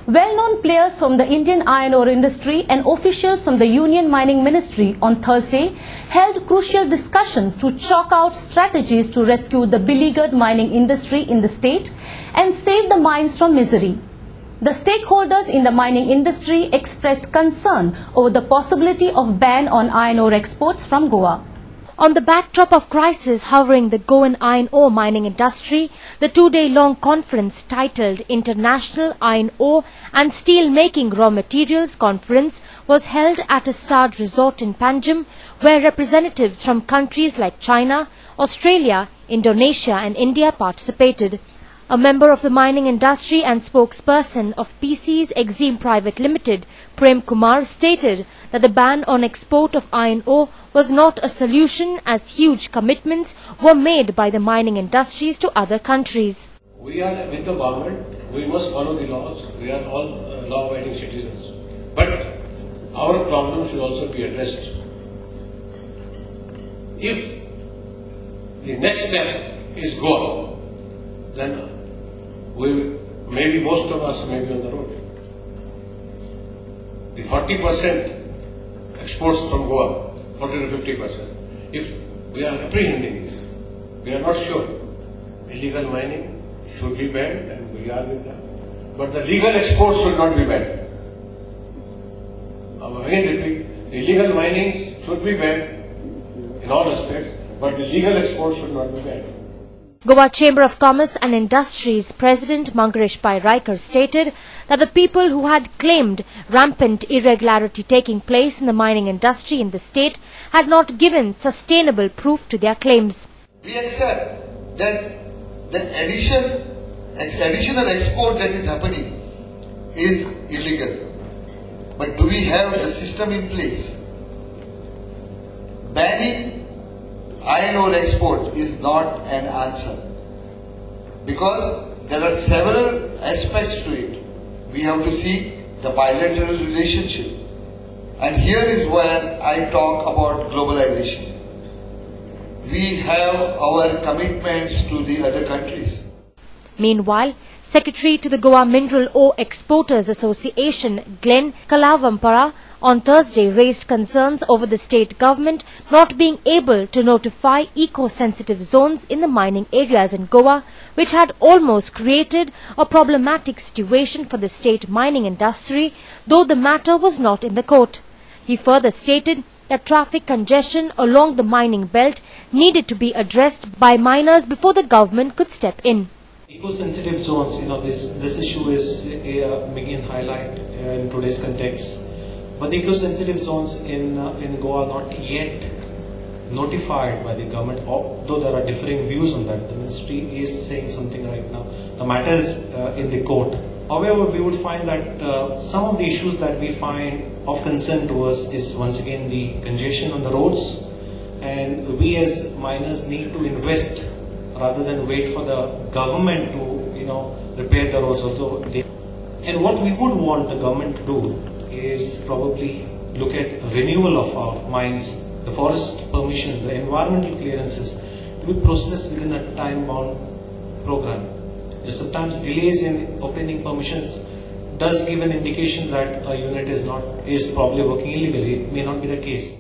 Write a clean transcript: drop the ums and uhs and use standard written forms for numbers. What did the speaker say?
Well-known players from the Indian iron ore industry and officials from the Union Mining Ministry on Thursday held crucial discussions to chalk out strategies to rescue the beleaguered mining industry in the state and save the mines from misery. The stakeholders in the mining industry expressed concern over the possibility of ban on iron ore exports from Goa. On the backdrop of crisis hovering the Goan iron ore mining industry, the two-day-long conference titled International Iron Ore and Steel Making Raw Materials Conference was held at a starred resort in Panjim, where representatives from countries like China, Australia, Indonesia and India participated. A member of the mining industry and spokesperson of PC's Exim Private Limited, Prem Kumar, stated that the ban on export of iron ore was not a solution as huge commitments were made by the mining industries to other countries. We are with the government, we must follow the laws, we are all law-abiding citizens. But our problem should also be addressed. If the next step is Goa, then maybe most of us may be on the road. The 40% exports from Goa, 40 to 50%. If we are apprehending this, we are not sure. Illegal mining should be banned, and we are with that. But the legal exports should not be banned. Again, repeat, the illegal mining should be banned in all aspects, but the legal exports should not be banned. Goa Chamber of Commerce and Industries President Mangaresh Pai Raikar stated that the people who had claimed rampant irregularity taking place in the mining industry in the state had not given sustainable proof to their claims. We accept that the additional export that is happening is illegal. But do we have a system in place? Banning iron ore export is not an answer, because there are several aspects to it. We have to see the bilateral relationship, and here is where I talk about globalization. We have our commitments to the other countries. Meanwhile, Secretary to the Goa Mineral Ore Exporters Association, Glenn Kalavampara, on Thursday raised concerns over the state government not being able to notify eco-sensitive zones in the mining areas in Goa, which had almost created a problematic situation for the state mining industry, though the matter was not in the court. He further stated that traffic congestion along the mining belt needed to be addressed by miners before the government could step in. Eco-sensitive zones, this issue is a main highlight in today's context. But the eco-sensitive zones in Goa are not yet notified by the government, although there are differing views on that. The ministry is saying something right now. The matter is in the court. However, we would find that some of the issues that we find of concern to us is once again the congestion on the roads, and we as miners need to invest rather than wait for the government to repair the roads. And what we would want the government to do is probably look at renewal of our mines, the forest permissions, the environmental clearances to be processed within a time-bound program. Sometimes delays in obtaining permissions does give an indication that a unit is probably working illegally. It may not be the case.